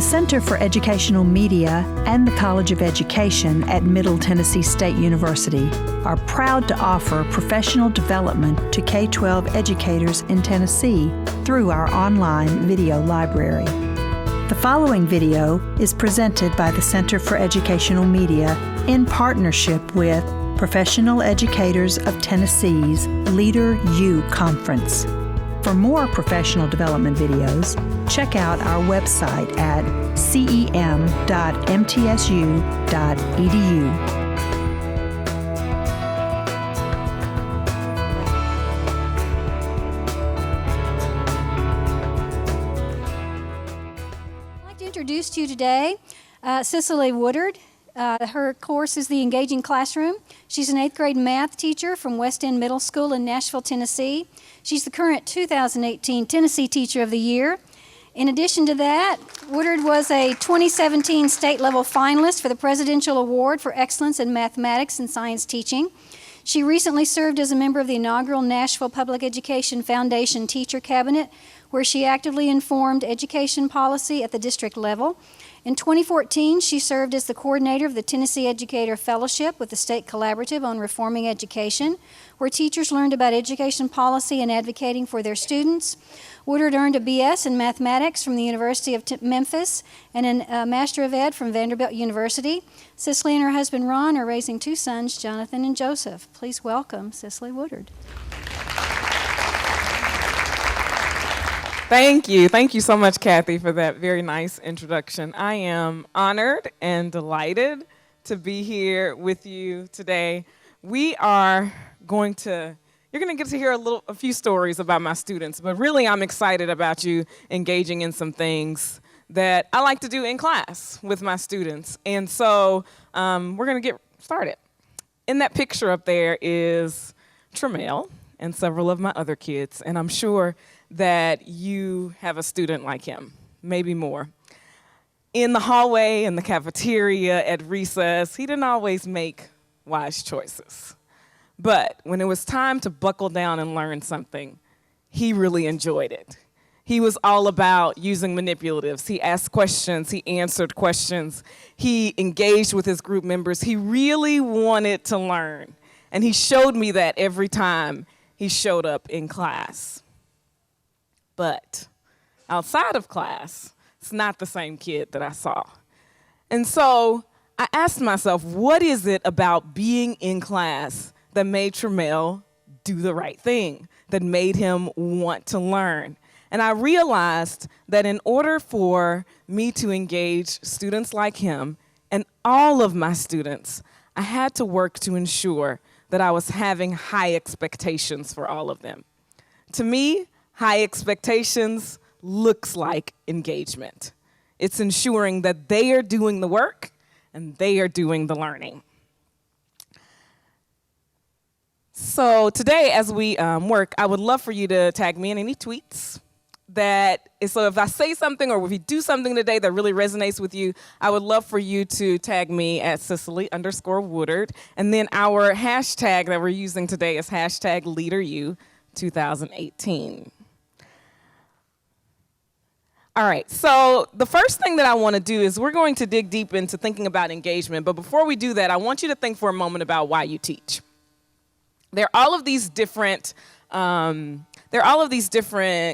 The Center for Educational Media and the College of Education at Middle Tennessee State University are proud to offer professional development to K-12 educators in Tennessee through our online video library. The following video is presented by the Center for Educational Media in partnership with Professional Educators of Tennessee's Leader U Conference. For more professional development videos, check out our website at cem.mtsu.edu. I'd like to introduce to you today Cicely Woodard. Her course is The Engaging Classroom. She's an 8th grade math teacher from West End Middle School in Nashville, Tennessee. She's the current 2018 Tennessee Teacher of the Year. In addition to that, Woodard was a 2017 state-level finalist for the Presidential Award for Excellence in Mathematics and Science Teaching. She recently served as a member of the inaugural Nashville Public Education Foundation Teacher Cabinet, where she actively informed education policy at the district level. In 2014, she served as the coordinator of the Tennessee Educator Fellowship with the State Collaborative on Reforming Education, where teachers learned about education policy and advocating for their students. Woodard earned a BS in mathematics from the University of Memphis and a Master of Ed from Vanderbilt University. Cicely and her husband Ron are raising 2 sons, Jonathan and Joseph. Please welcome Cicely Woodard. Thank you. Thank you so much, Kathy, for that very nice introduction. I am honored and delighted to be here with you today. You're going to get to hear a few stories about my students, but really I'm excited about you engaging in some things that I like to do in class with my students. And so we're going to get started. In that picture up there is Tremel and several of my other kids, and I'm sure that you have a student like him, maybe more. In the hallway, in the cafeteria, at recess, he didn't always make wise choices. But when it was time to buckle down and learn something, he really enjoyed it. He was all about using manipulatives. He asked questions, he answered questions, he engaged with his group members. He really wanted to learn, and he showed me that every time he showed up in class. But outside of class, it's not the same kid that I saw. And so I asked myself, what is it about being in class that made Tremel do the right thing, that made him want to learn? And I realized that in order for me to engage students like him and all of my students, I had to work to ensure that I was having high expectations for all of them. To me, high expectations looks like engagement. It's ensuring that they are doing the work and they are doing the learning. So today, as we work, I would love for you to tag me in any tweets so if I say something or if you do something today that really resonates with you, I would love for you to tag me at Cicely_Woodard. And then our hashtag that we're using today is hashtag LeaderU2018. All right, so the first thing that I want to do is we're going to dig deep into thinking about engagement. But before we do that, I want you to think for a moment about why you teach. There are all of these different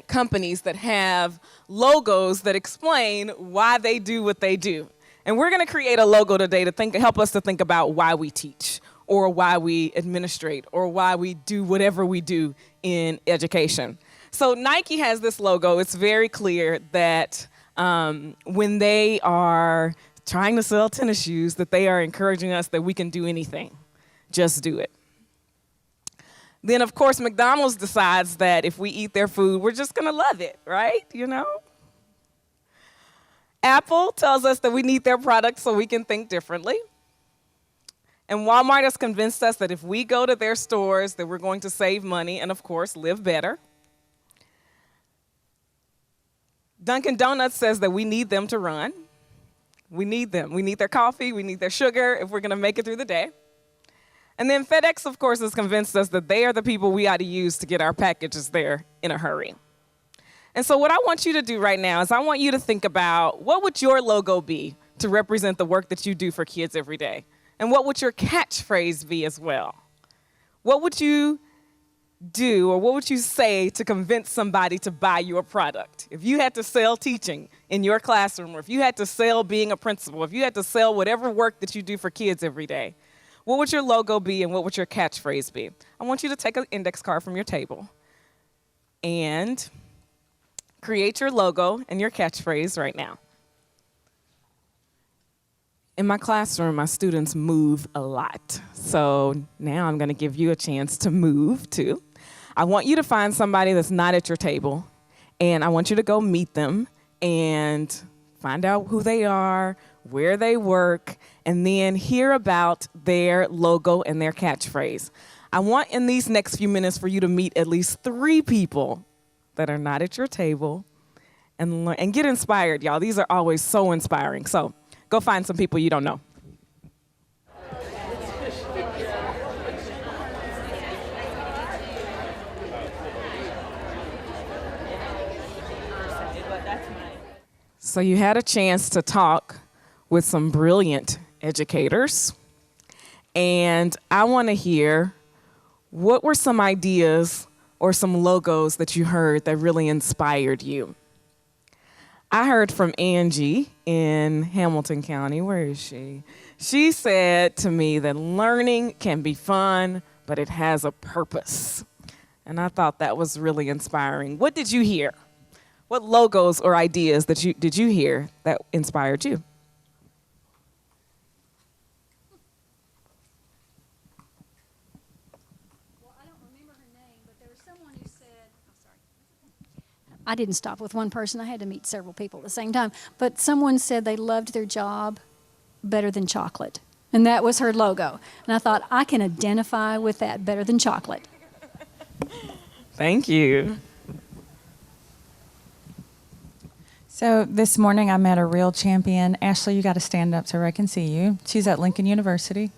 companies that have logos that explain why they do what they do. And we're going to create a logo today to help us to think about why we teach, or why we administrate, or why we do whatever we do in education. So Nike has this logo. It's very clear that when they are trying to sell tennis shoes, that they are encouraging us that we can do anything. Just do it. Then, of course, McDonald's decides that if we eat their food, we're just going to love it, right? You know? Apple tells us that we need their products so we can think differently. And Walmart has convinced us that if we go to their stores, that we're going to save money and, of course, live better. Dunkin' Donuts says that we need them to run. We need them. We need their coffee. We need their sugar if we're going to make it through the day. And then FedEx, of course, has convinced us that they are the people we ought to use to get our packages there in a hurry. And so what I want you to do right now is I want you to think about, what would your logo be to represent the work that you do for kids every day? And what would your catchphrase be as well? What would you do, or what would you say to convince somebody to buy your product? If you had to sell teaching in your classroom, or if you had to sell being a principal, if you had to sell whatever work that you do for kids every day, what would your logo be and what would your catchphrase be? I want you to take an index card from your table and create your logo and your catchphrase right now. In my classroom, my students move a lot. So now I'm going to give you a chance to move too. I want you to find somebody that's not at your table, and I want you to go meet them and find out who they are, where they work, and then hear about their logo and their catchphrase. I want in these next few minutes for you to meet at least 3 people that are not at your table and get inspired, y'all. These are always so inspiring. So go find some people you don't know. So you had a chance to talk with some brilliant educators, and I want to hear, what were some ideas or some logos that you heard that really inspired you? I heard from Angie in Hamilton County. Where is she? She said to me that learning can be fun, but it has a purpose. And I thought that was really inspiring. What did you hear? What logos or ideas did you hear that inspired you? Well, I don't remember her name, but there was someone who said, I didn't stop with one person. I had to meet several people at the same time. But someone said they loved their job better than chocolate. And that was her logo. And I thought, I can identify with that, better than chocolate. Thank you. So this morning I met a real champion. Ashley, you got to stand up so I can see you. She's at Lincoln University.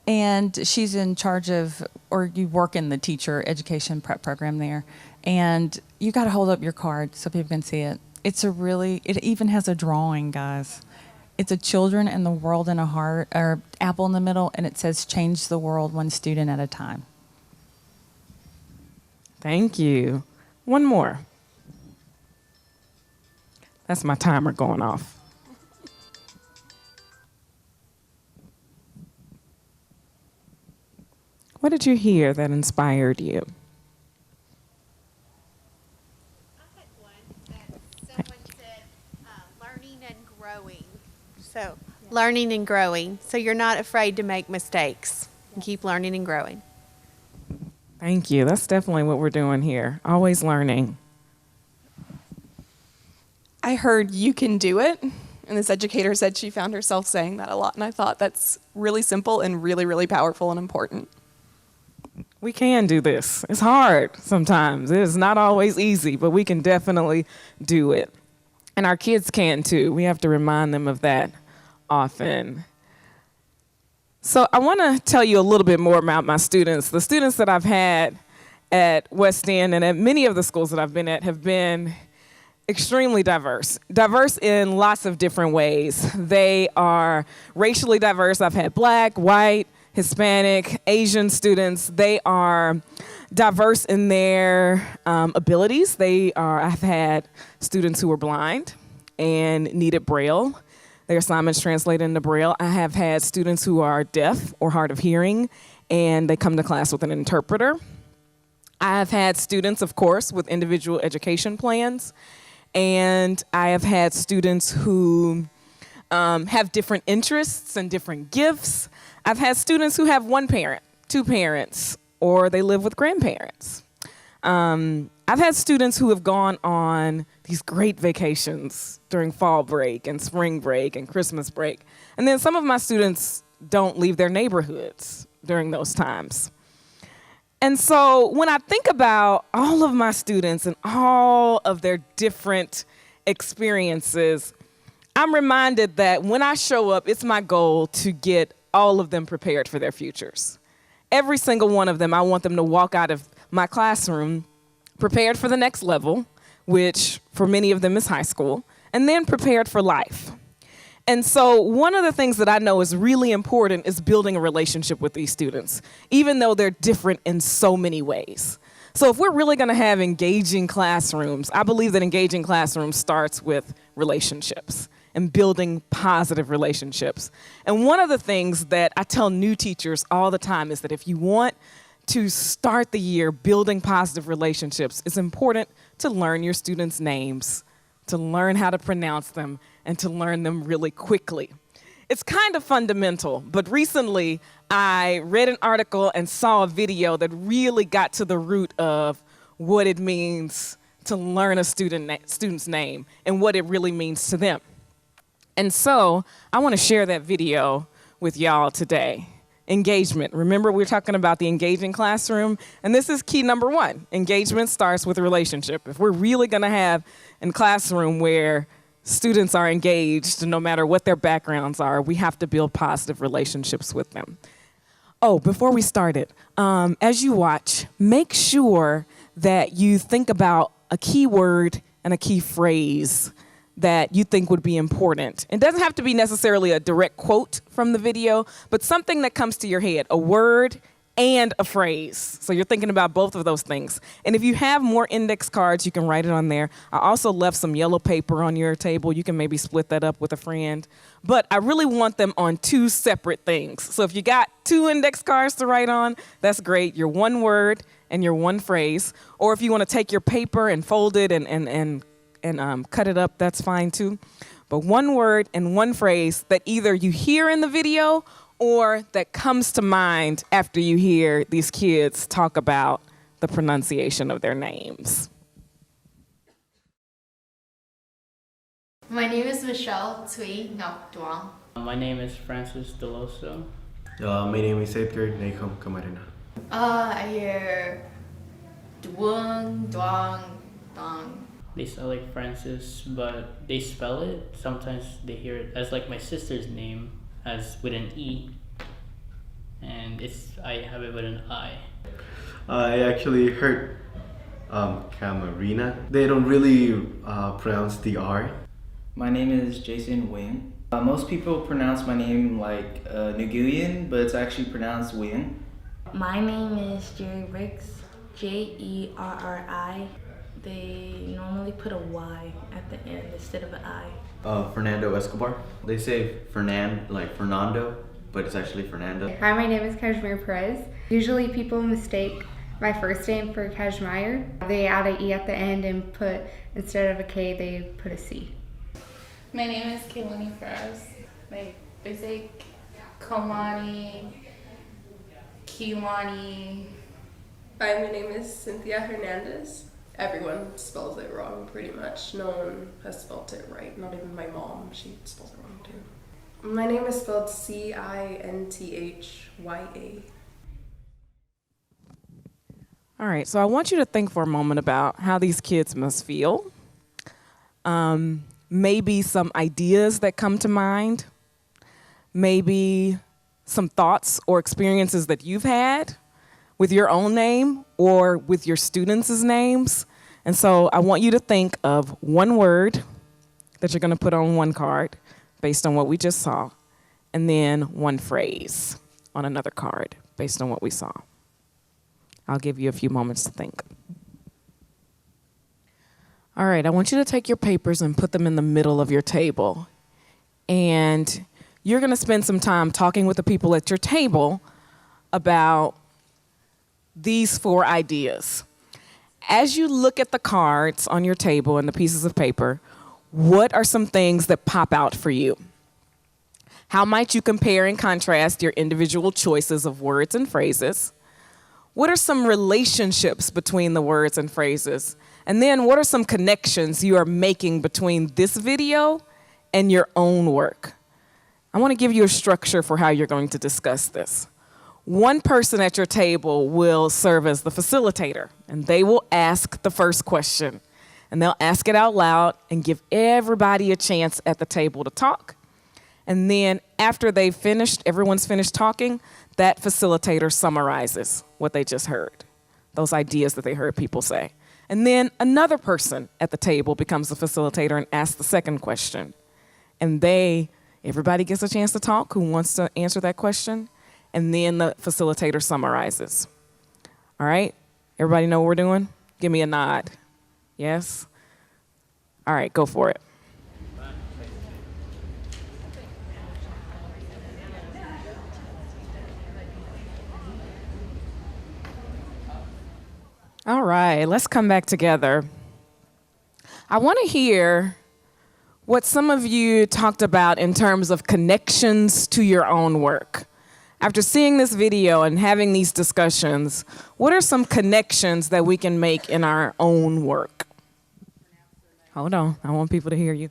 And she's in charge of, or you work in the teacher education prep program there. And you got to hold up your card so people can see it. It even has a drawing, guys. It's a children and the world in a heart, or apple in the middle, and it says, change the world one student at a time. Thank you. One more. That's my timer going off. What did you hear that inspired you? I had one that someone said, learning and growing. So, learning and growing. So you're not afraid to make mistakes and keep learning and growing. Thank you. That's definitely what we're doing here. Always learning. I heard you can do it, and this educator said she found herself saying that a lot, and I thought that's really simple and really, really powerful and important. We can do this. It's hard sometimes. It is not always easy, but we can definitely do it. And our kids can too. We have to remind them of that often. So I want to tell you a little bit more about my students. The students that I've had at West End and at many of the schools that I've been at have been extremely diverse. Diverse in lots of different ways. They are racially diverse. I've had Black, white, Hispanic, Asian students. They are diverse in their abilities. I've had students who were blind and needed Braille. Their assignments translated into Braille. I have had students who are deaf or hard of hearing, and they come to class with an interpreter. I have had students, of course, with individual education plans, and I have had students who have different interests and different gifts. I've had students who have one parent, two parents, or they live with grandparents. I've had students who have gone on these great vacations during fall break and spring break and Christmas break. And then some of my students don't leave their neighborhoods during those times. And so when I think about all of my students and all of their different experiences, I'm reminded that when I show up, it's my goal to get all of them prepared for their futures. Every single one of them, I want them to walk out of my classroom prepared for the next level, which for many of them is high school, and then prepared for life. And so one of the things that I know is really important is building a relationship with these students, even though they're different in so many ways. So if we're really going to have engaging classrooms, I believe that engaging classrooms starts with relationships and building positive relationships. And one of the things that I tell new teachers all the time is that if you want to start the year building positive relationships, it's important to learn your students' names, to learn how to pronounce them, and to learn them really quickly. It's kind of fundamental, but recently I read an article and saw a video that really got to the root of what it means to learn a student's name and what it really means to them. And so I want to share that video with y'all today. Engagement. Remember, we're talking about the engaging classroom, and this is key number one. Engagement starts with a relationship. If we're really going to have a classroom where students are engaged, no matter what their backgrounds are, we have to build positive relationships with them. Oh, before we start it, as you watch, make sure that you think about a key word and a key phrase that you think would be important. It doesn't have to be necessarily a direct quote from the video, but something that comes to your head, a word and a phrase. So you're thinking about both of those things. And if you have more index cards, you can write it on there. I also left some yellow paper on your table. You can maybe split that up with a friend. But I really want them on two separate things. So if you got two index cards to write on, that's great. Your one word and your one phrase. Or if you want to take your paper and fold it and cut it up, that's fine too. But one word and one phrase that either you hear in the video or that comes to mind after you hear these kids talk about the pronunciation of their names. My name is Michelle Thuy Ngọc Duong. My name is Francis Deloso. My name is Edgar Nacom Camarena. I hear Duong, Duong, Dong. They sound like Francis, but they spell it. Sometimes they hear it as like my sister's name, as with an E, and I have it with an I. I actually heard Camarena. They don't really pronounce the R. My name is Jason Wing. Most people pronounce my name like Nguyen, but it's actually pronounced Wing. My name is Jerry Ricks, Jerri. They normally put a Y at the end instead of an I. Fernando Escobar. They say like Fernando, but it's actually Fernando. Hi, my name is Kashmir Perez. Usually people mistake my first name for Kashmir. They add an E at the end and instead of a K, they put a C. My name is Kaylani Ferraz. They say Komani, Kiwani. Hi, my name is Cynthia Hernandez. Everyone spells it wrong pretty much. No one has spelled it right. Not even my mom. She spells it wrong too. My name is spelled Cinthtya. All right, so I want you to think for a moment about how these kids must feel. Maybe some ideas that come to mind. Maybe some thoughts or experiences that you've had with your own name or with your students' names. And so I want you to think of one word that you're gonna put on one card based on what we just saw, and then one phrase on another card based on what we saw. I'll give you a few moments to think. All right, I want you to take your papers and put them in the middle of your table. And you're gonna spend some time talking with the people at your table about these 4 ideas. As you look at the cards on your table and the pieces of paper, what are some things that pop out for you? How might you compare and contrast your individual choices of words and phrases? What are some relationships between the words and phrases? And then what are some connections you are making between this video and your own work? I want to give you a structure for how you're going to discuss this. One person at your table will serve as the facilitator, and they will ask the first question. And they'll ask it out loud and give everybody a chance at the table to talk. And then after everyone's finished talking, that facilitator summarizes what they just heard, those ideas that they heard people say. And then another person at the table becomes the facilitator and asks the second question. And everybody gets a chance to talk who wants to answer that question. And then the facilitator summarizes. All right? Everybody know what we're doing? Give me a nod. Yes? All right, go for it. All right, let's come back together. I want to hear what some of you talked about in terms of connections to your own work. After seeing this video and having these discussions, what are some connections that we can make in our own work? Hold on, I want people to hear you.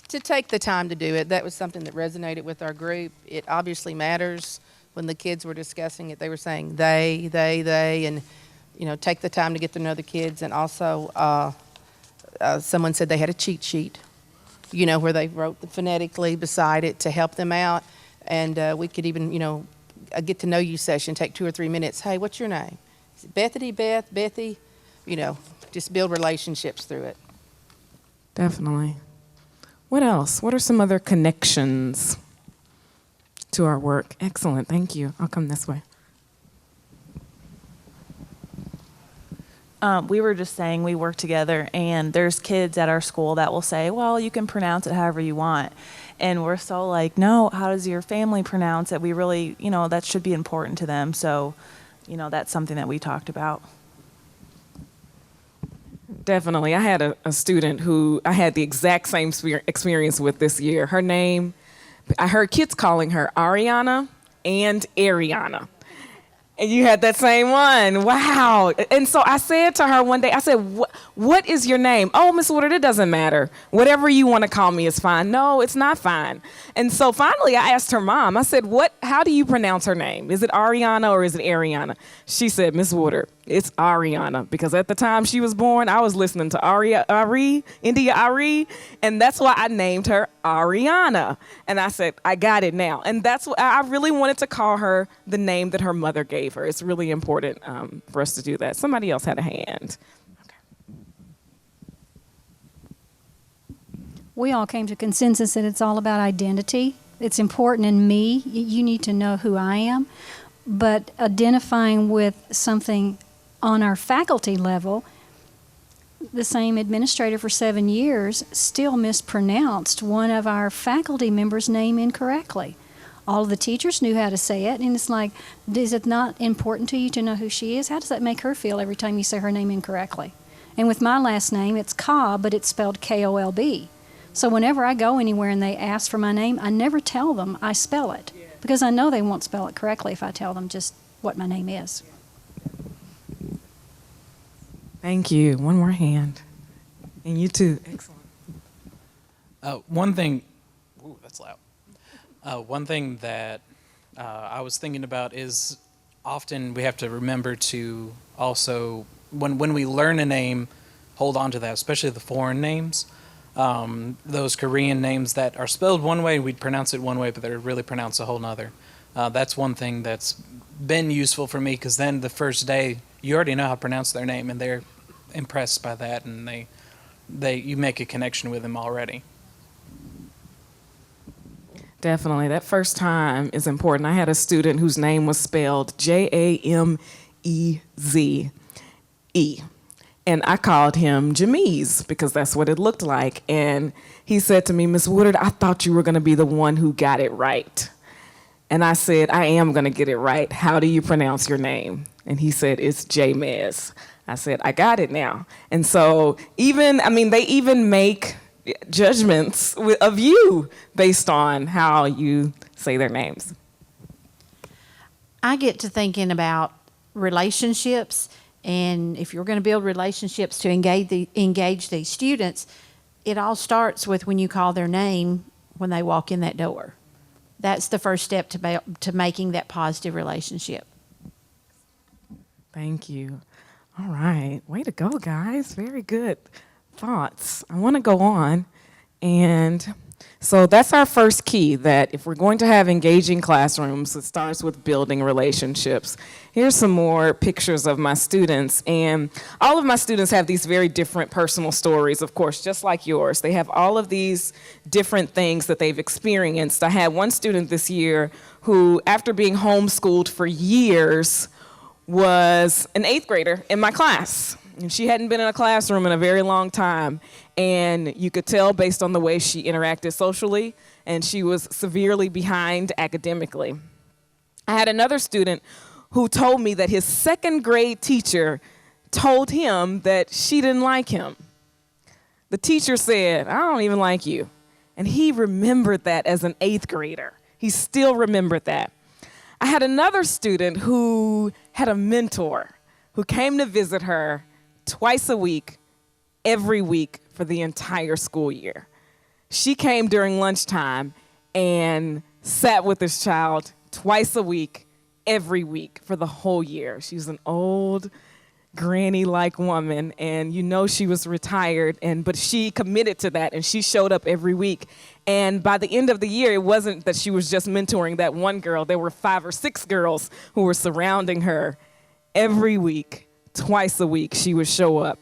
To take the time to do it, that was something that resonated with our group. It obviously matters. When the kids were discussing it, they were saying they, and, take the time to get to know the kids. And also, someone said they had a cheat sheet, where they wrote phonetically beside it to help them out. And we could even, a get to know you session, take 2 or 3 minutes. Hey, what's your name? Is it Bethany, Beth, Bethy? Just build relationships through it. Definitely. What else? What are some other connections to our work? Excellent, thank you. I'll come this way. We were just saying we work together, and there's kids at our school that will say, well, you can pronounce it however you want. And we're so like, no, how does your family pronounce it? We really, that should be important to them. So, that's something that we talked about. Definitely. I had a student who I had the exact same experience with this year. Her name, I heard kids calling her Ariana and Ariana. And you had that same one. Wow. And so I said to her one day, I said, what is your name? Oh, Miss Woodard, it doesn't matter. Whatever you want to call me is fine. No, it's not fine. And so finally I asked her mom, I said, how do you pronounce her name? Is it Ariana or is it Ariana? She said, Miss Woodard, it's Ariana. Because at the time she was born, I was listening to India Ari, and that's why I named her Ariana. And I said, I got it now. And that's what I really wanted to call her the name that her mother gave her. It's really important for us to do that. Somebody else had a hand. We all came to consensus that it's all about identity. It's important in me. You need to know who I am. But identifying with something on our faculty level, the same administrator for 7 years still mispronounced one of our faculty members' name incorrectly. All of the teachers knew how to say it, and it's like, is it not important to you to know who she is? How does that make her feel every time you say her name incorrectly? And with my last name, it's Cobb, but it's spelled Kolb. So whenever I go anywhere and they ask for my name, I never tell them I spell it, because I know they won't spell it correctly if I tell them just what my name is. Thank you. One more hand. And you too. Excellent. One thing, that's loud. One thing that I was thinking about is often we have to remember to also, when we learn a name, hold on to that, especially the foreign names. Those Korean names that are spelled one way, we'd pronounce it one way, but they're really pronounced a whole nother. That's one thing that's been useful for me, because then the first day, you already know how to pronounce their name, and they're impressed by that, and you make a connection with them already. Definitely. That first time is important. I had a student whose name was spelled Jameze. And I called him Jameez because that's what it looked like. And he said to me, Miss Woodard, I thought you were going to be the one who got it right. And I said, I am going to get it right. How do you pronounce your name? And he said, it's Jamez. I said, I got it now. And so they even make judgments of you based on how you say their names. I get to thinking about relationships, and if you're going to build relationships to engage these students, it all starts with when you call their name when they walk in that door. That's the first step to making that positive relationship. Thank you. All right. Way to go, guys. Very good thoughts. I want to go on and So that's our first key, that if we're going to have engaging classrooms, it starts with building relationships. Here's some more pictures of my students, and all of my students have these very different personal stories, of course, just like yours. They have all of these different things that they've experienced. I had one student this year who, after being homeschooled for years, was an 8th grader in my class. And she hadn't been in a classroom in a very long time. And you could tell based on the way she interacted socially, and she was severely behind academically. I had another student who told me that his 2nd grade teacher told him that she didn't like him. The teacher said, "I don't even like you." And he remembered that as an 8th grader. He still remembered that. I had another student who had a mentor who came to visit her twice a week, every week for the entire school year. She came during lunchtime and sat with this child twice a week, every week for the whole year. She was an old granny-like woman, and you know she was retired, but she committed to that, and she showed up every week. And by the end of the year, it wasn't that she was just mentoring that one girl. There were 5 or 6 girls who were surrounding her every week. Twice a week, she would show up.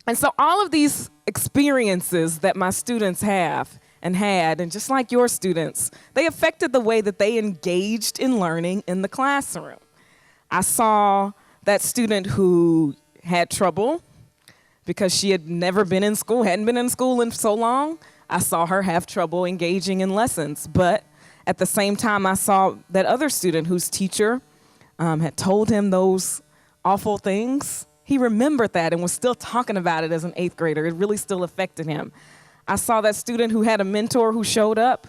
And so all of these experiences that my students have and had, and just like your students, they affected the way that they engaged in learning in the classroom. I saw that student who had trouble because she had never been in school, hadn't been in school in so long. I saw her have trouble engaging in lessons. But at the same time, I saw that other student whose teacher had told him those awful things. He remembered that and was still talking about it as an 8th grader. It really still affected him. I saw that student who had a mentor who showed up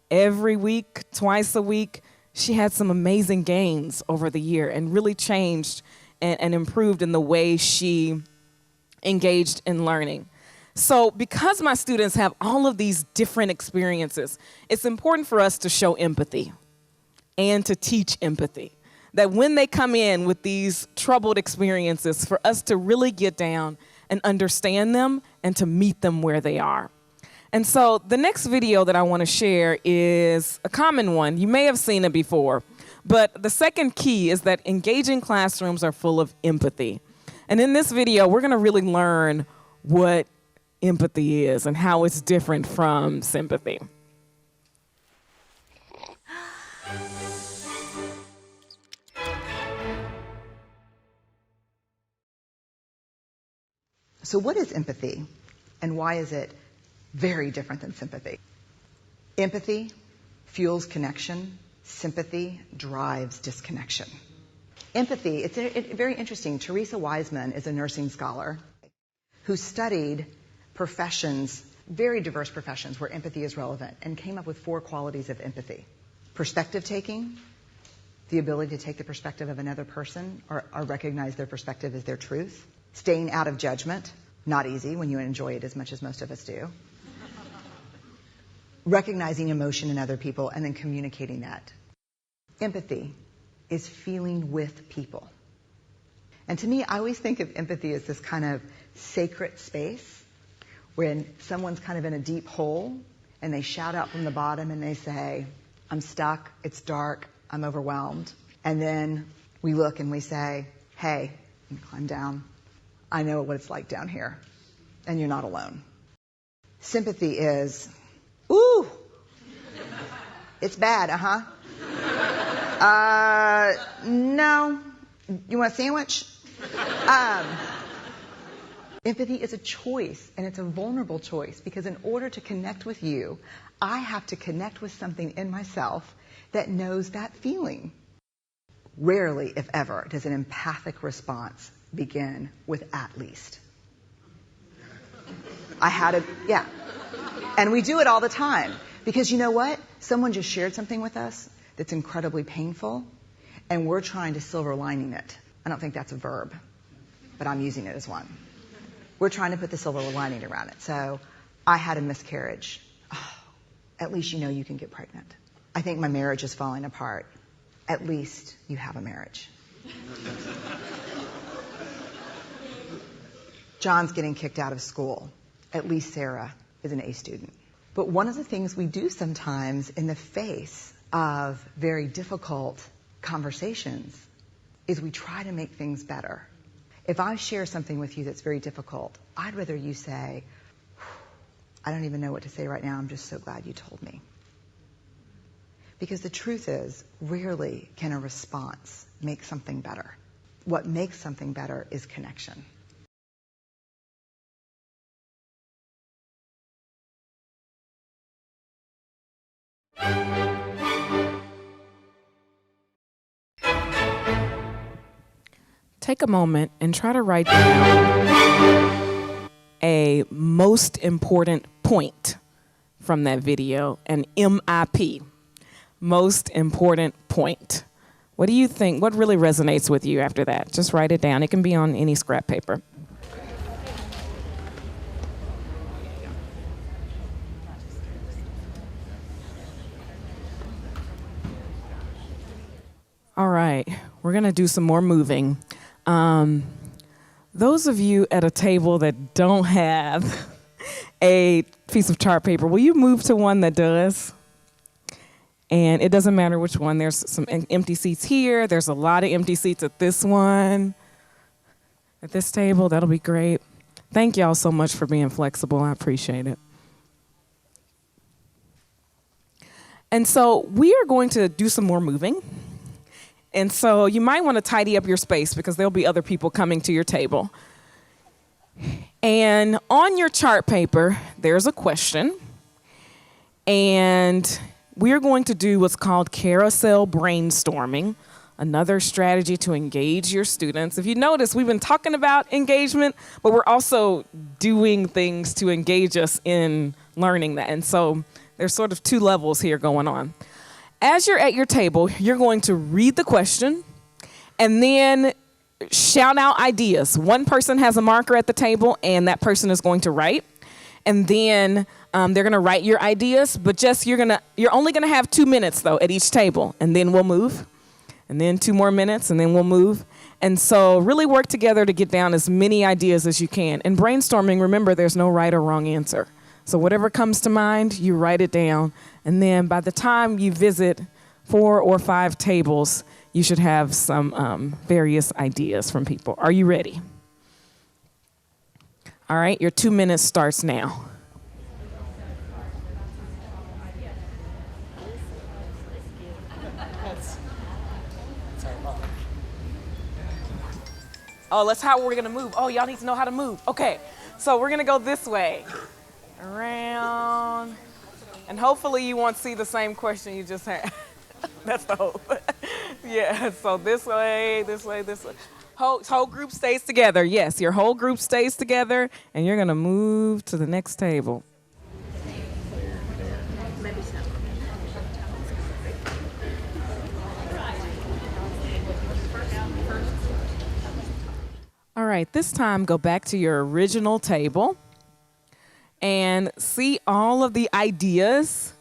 every week, twice a week. She had some amazing gains over the year and really changed and improved in the way she engaged in learning. So because my students have all of these different experiences, it's important for us to show empathy and to teach empathy. That when they come in with these troubled experiences, for us to really get down and understand them and to meet them where they are. And so the next video that I want to share is a common one. You may have seen it before, but the second key is that engaging classrooms are full of empathy. And in this video, we're going to really learn what empathy is and how it's different from sympathy. So what is empathy, and why is it very different than sympathy? Empathy fuels connection. Sympathy drives disconnection. Empathy, it's very interesting. Teresa Wiseman is a nursing scholar who studied professions, very diverse professions where empathy is relevant, and came up with 4 qualities of empathy. Perspective taking, the ability to take the perspective of another person or recognize their perspective as their truth. Staying out of judgment, not easy when you enjoy it as much as most of us do. Recognizing emotion in other people and then communicating that. Empathy is feeling with people. And to me, I always think of empathy as this kind of sacred space when someone's kind of in a deep hole and they shout out from the bottom and they say, "I'm stuck, it's dark, I'm overwhelmed." And then we look and we say, "Hey, climb down. I know what it's like down here, and you're not alone." Sympathy is, "Ooh, it's bad, no, you want a sandwich?" Empathy is a choice, and it's a vulnerable choice, because in order to connect with you, I have to connect with something in myself that knows that feeling. Rarely, if ever, does an empathic response begin with "at least." And we do it all the time. Because you know what? Someone just shared something with us that's incredibly painful, and we're trying to silver lining it. I don't think that's a verb, but I'm using it as one. We're trying to put the silver lining around it. So, I had a miscarriage. Oh, at least you know you can get pregnant. I think my marriage is falling apart. At least you have a marriage. John's getting kicked out of school. At least Sarah is an A student. But one of the things we do sometimes in the face of very difficult conversations is we try to make things better. If I share something with you that's very difficult, I'd rather you say, I don't even know what to say right now. I'm just so glad you told me. Because the truth is, rarely can a response make something better. What makes something better is connection. Take a moment and try to write down a most important point from that video, an MIP, most important point. What do you think? What really resonates with you after that? Just write it down. It can be on any scrap paper. All right, we're gonna do some more moving. Those of you at a table that don't have a piece of chart paper, will you move to one that does? And it doesn't matter which one. There's some empty seats here. There's a lot of empty seats at this one. At this table, that'll be great. Thank y'all so much for being flexible. I appreciate it. And so we are going to do some more moving. And so you might want to tidy up your space because there'll be other people coming to your table. And on your chart paper, there's a question. And we're going to do what's called Carousel Brainstorming, another strategy to engage your students. If you notice, we've been talking about engagement, but we're also doing things to engage us in learning that. And so there's sort of two levels here going on. As you're at your table, you're going to read the question and then shout out ideas. One person has a marker at the table and that person is going to write. And then they're going to write your ideas, but just you're only going to have 2 minutes though at each table, and then we'll move. And then 2 more minutes and then we'll move. And so really work together to get down as many ideas as you can. In brainstorming, remember there's no right or wrong answer. So whatever comes to mind, you write it down. And then by the time you visit 4 or 5 tables, you should have some various ideas from people. Are you ready? All right, your 2 minutes starts now. Oh, that's how we're gonna move. Oh, y'all need to know how to move. Okay, so we're gonna go this way. Around, and hopefully you won't see the same question you just had. That's the hope. Yeah, so this way, this way, this way. Whole group stays together. Yes, your whole group stays together, and you're gonna move to the next table. All right, this time go back to your original table and see all of the ideas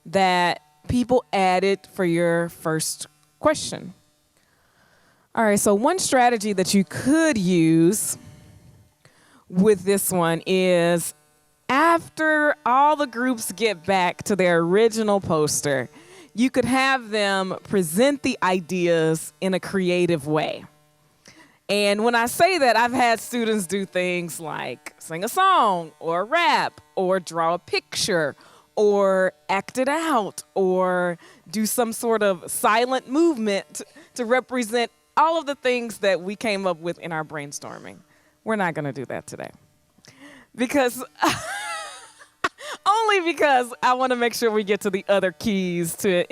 that people added for your first question. All right, so one strategy that you could use with this one is after all the groups get back to their original poster, you could have them present the ideas in a creative way. And when I say that, I've had students do things like sing a song or rap or draw a picture or act it out or do some sort of silent movement to represent all of the things that we came up with in our brainstorming. We're not going to do that today because only because I want to make sure we get to the other keys to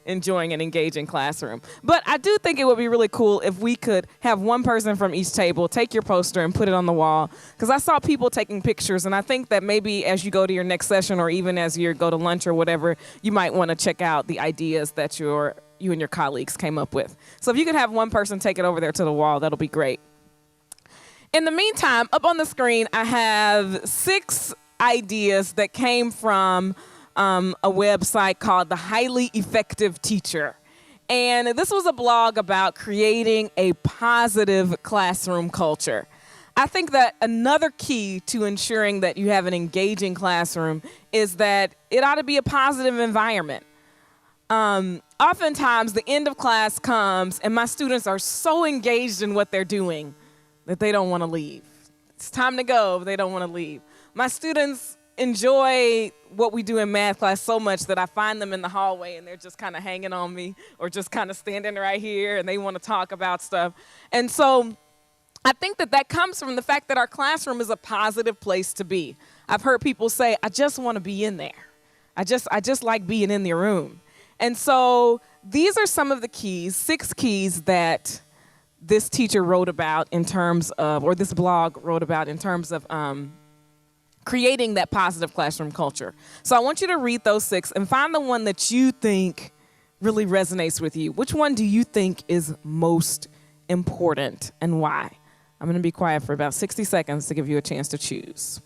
enjoying an engaging classroom. But I do think it would be really cool if we could have one person from each table take your poster and put it on the wall, because I saw people taking pictures, and I think that maybe as you go to your next session or even as you go to lunch or whatever, you might want to check out the ideas that you and your colleagues came up with. So if you could have one person take it over there to the wall, that'll be great. In the meantime, up on the screen, I have 6 ideas that came from a website called The Highly Effective Teacher. And this was a blog about creating a positive classroom culture. I think that another key to ensuring that you have an engaging classroom is that it ought to be a positive environment. Oftentimes, the end of class comes and my students are so engaged in what they're doing that they don't want to leave. It's time to go, but they don't want to leave. My students enjoy what we do in math class so much that I find them in the hallway and they're just kind of hanging on me or just kind of standing right here and they want to talk about stuff. And so I think that comes from the fact that our classroom is a positive place to be. I've heard people say, I just want to be in there. I just like being in the room. And so these are some of the keys, 6 keys that this teacher wrote about in terms of, or this blog wrote about in terms of creating that positive classroom culture. So I want you to read those 6 and find the one that you think really resonates with you. Which one do you think is most important and why? I'm going to be quiet for about 60 seconds to give you a chance to choose.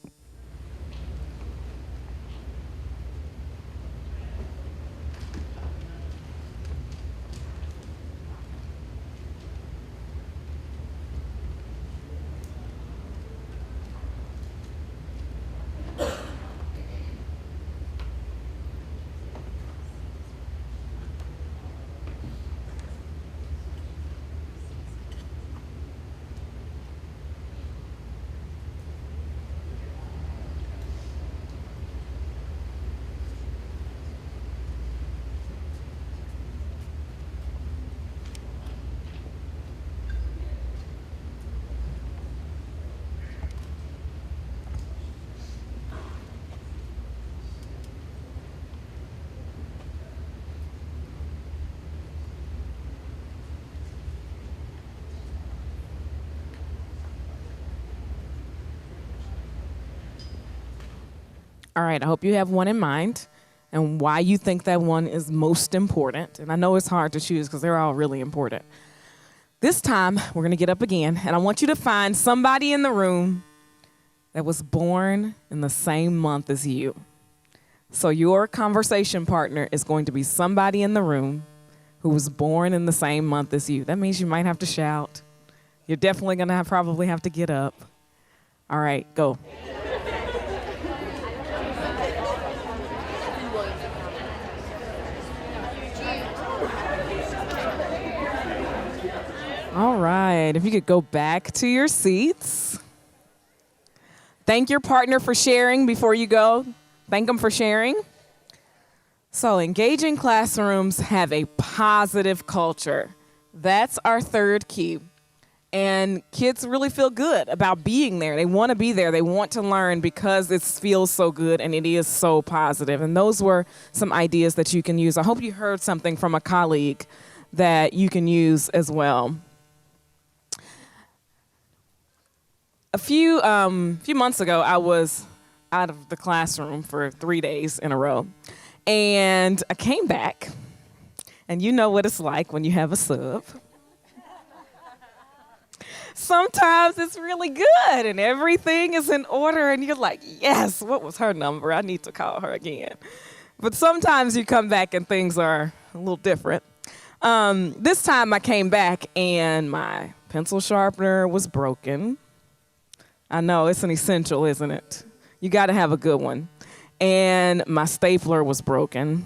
All right, I hope you have one in mind and why you think that one is most important. And I know it's hard to choose because they're all really important. This time, we're going to get up again, and I want you to find somebody in the room that was born in the same month as you. So your conversation partner is going to be somebody in the room who was born in the same month as you. That means you might have to shout. You're definitely going to probably have to get up. All right, go. All right, if you could go back to your seats. Thank your partner for sharing before you go. Thank them for sharing. So engaging classrooms have a positive culture. That's our 3rd key. And kids really feel good about being there. They want to be there. They want to learn because it feels so good and it is so positive. And those were some ideas that you can use. I hope you heard something from a colleague that you can use as well. A few months ago, I was out of the classroom for 3 days in a row. And I came back, and you know what it's like when you have a sub. Sometimes it's really good, and everything is in order, and you're like, yes, what was her number? I need to call her again. But sometimes you come back, and things are a little different. This time I came back, and my pencil sharpener was broken. I know, it's an essential, isn't it? You got to have a good one. And my stapler was broken.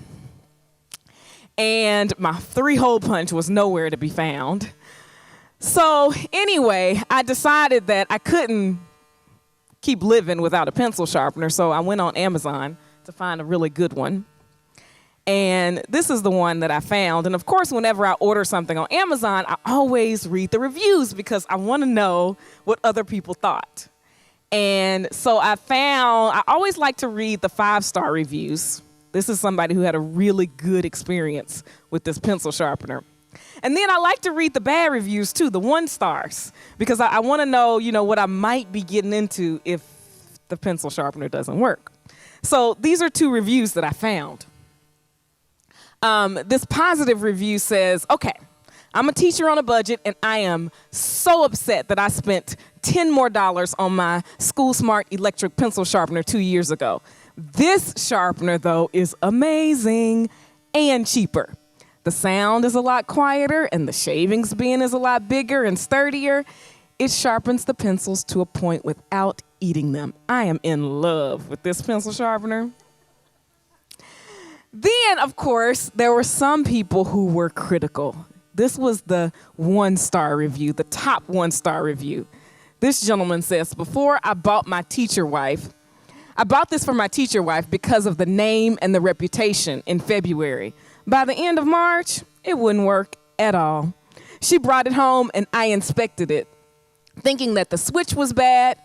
And my 3-hole punch was nowhere to be found. So anyway, I decided that I couldn't keep living without a pencil sharpener, so I went on Amazon to find a really good one. And this is the one that I found. And of course, whenever I order something on Amazon, I always read the reviews because I want to know what other people thought. And so I always like to read the 5-star reviews. This is somebody who had a really good experience with this pencil sharpener. And then I like to read the bad reviews too, the 1 stars, because I want to know, what I might be getting into if the pencil sharpener doesn't work. So these are 2 reviews that I found. This positive review says, okay, I'm a teacher on a budget, and I am so upset that I spent $10 more on my School Smart electric pencil sharpener 2 years ago. This sharpener, though, is amazing and cheaper. The sound is a lot quieter, and the shavings bin is a lot bigger and sturdier. It sharpens the pencils to a point without eating them. I am in love with this pencil sharpener. Then, of course, there were some people who were critical. This was the 1-star review, the top 1-star review. This gentleman says, before I bought my teacher wife, I bought this for my teacher wife because of the name and the reputation in February. By the end of March, it wouldn't work at all. She brought it home and I inspected it, thinking that the switch was bad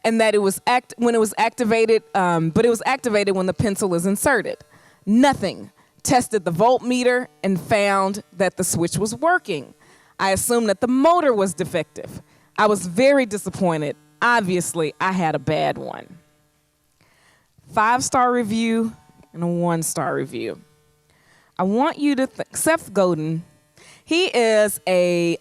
and that it was when it was activated, but it was activated when the pencil is inserted. Nothing. Tested the voltmeter and found that the switch was working. I assumed that the motor was defective. I was very disappointed. Obviously, I had a bad one. 5-star review and a 1-star review. I want you to Seth Godin, he is a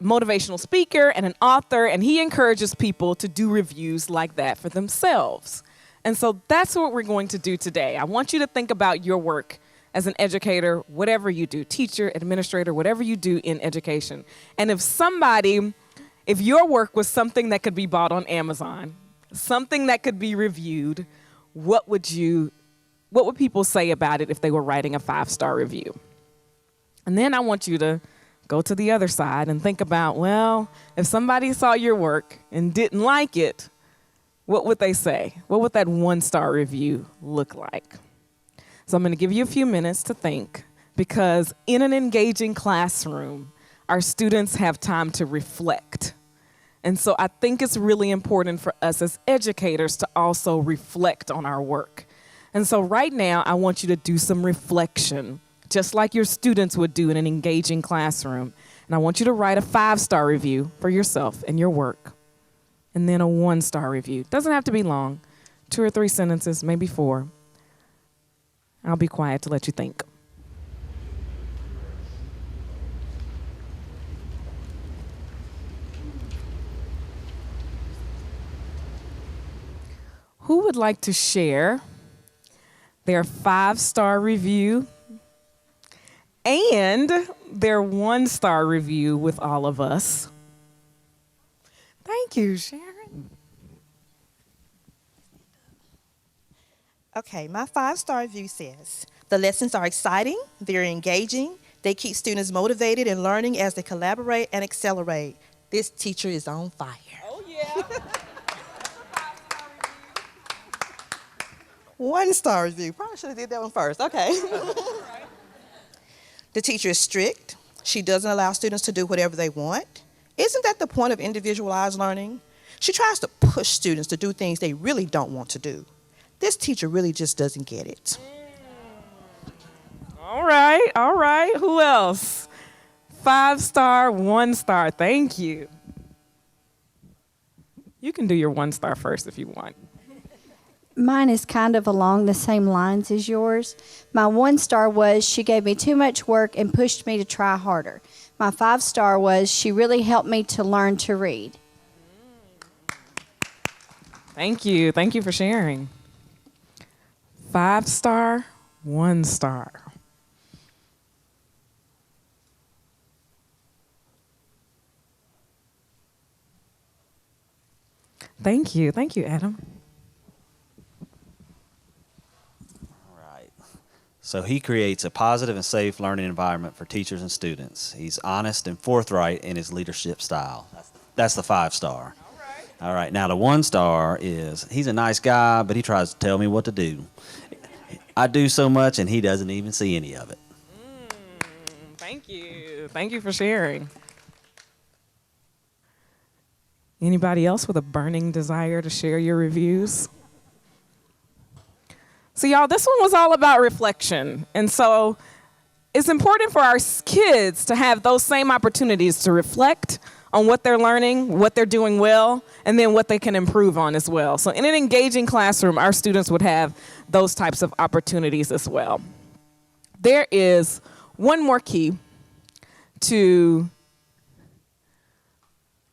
motivational speaker and an author, and he encourages people to do reviews like that for themselves. And so that's what we're going to do today. I want you to think about your work as an educator, whatever you do, teacher, administrator, whatever you do in education. And if your work was something that could be bought on Amazon, something that could be reviewed, what would people say about it if they were writing a 5-star review? And then I want you to go to the other side and think about, well, if somebody saw your work and didn't like it, what would they say? What would that 1-star review look like? So I'm going to give you a few minutes to think, because in an engaging classroom, our students have time to reflect. And so I think it's really important for us as educators to also reflect on our work. And so right now, I want you to do some reflection, just like your students would do in an engaging classroom. And I want you to write a 5-star review for yourself and your work, and then a 1-star review. Doesn't have to be long, 2 or 3 sentences, maybe 4. I'll be quiet to let you think. Who would like to share their 5-star review and their 1-star review with all of us? Thank you, Sharon. Okay, my 5-star review says, the lessons are exciting, they're engaging, they keep students motivated and learning as they collaborate and accelerate. This teacher is on fire. Oh, yeah. 1-star review. Probably should have did that one first. Okay. The teacher is strict. She doesn't allow students to do whatever they want. Isn't that the point of individualized learning? She tries to push students to do things they really don't want to do. This teacher really just doesn't get it. All right. Who else? 5-star, 1-star. Thank you. You can do your 1-star first if you want. Mine is kind of along the same lines as yours. My 1-star was she gave me too much work and pushed me to try harder. My 5-star was she really helped me to learn to read. Thank you. Thank you for sharing. 5-star, 1-star. Thank you. Thank you, Adam. So he creates a positive and safe learning environment for teachers and students. He's honest and forthright in his leadership style. That's the 5-star. All right. Now the 1-star is he's a nice guy, but he tries to tell me what to do. I do so much, and he doesn't even see any of it. Thank you. Thank you for sharing. Anybody else with a burning desire to share your reviews? So y'all, this one was all about reflection. And so it's important for our kids to have those same opportunities to reflect on what they're learning, what they're doing well, and then what they can improve on as well. So in an engaging classroom, our students would have those types of opportunities as well. There is one more key to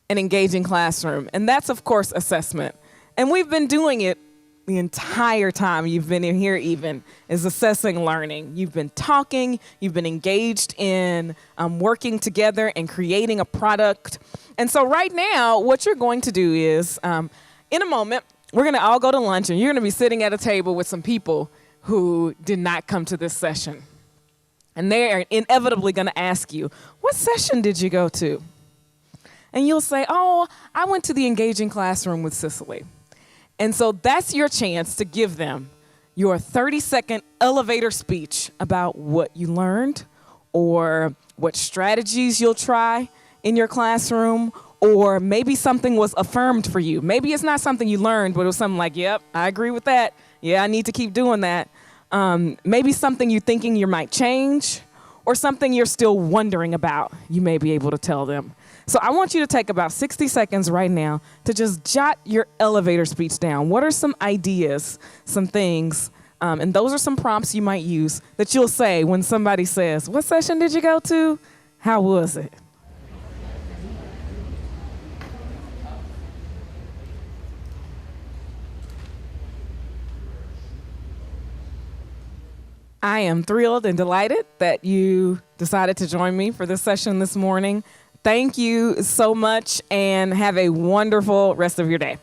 an engaging classroom, and that's, of course, assessment. And we've been doing it the entire time you've been in here even is assessing learning. You've been talking, you've been engaged in working together and creating a product. And so right now, what you're going to do is, in a moment, we're going to all go to lunch, and you're going to be sitting at a table with some people who did not come to this session. And they're inevitably going to ask you, what session did you go to? And you'll say, oh, I went to the Engaging Classroom with Cicely. And so that's your chance to give them your 30-second elevator speech about what you learned, or what strategies you'll try in your classroom, or maybe something was affirmed for you. Maybe it's not something you learned, but it was something like, yep, I agree with that. Yeah, I need to keep doing that. Maybe something you're thinking you might change, or something you're still wondering about, you may be able to tell them. So I want you to take about 60 seconds right now to just jot your elevator speech down. What are some ideas, some things, and those are some prompts you might use that you'll say when somebody says, what session did you go to? How was it? I am thrilled and delighted that you decided to join me for this session this morning. Thank you so much, and have a wonderful rest of your day.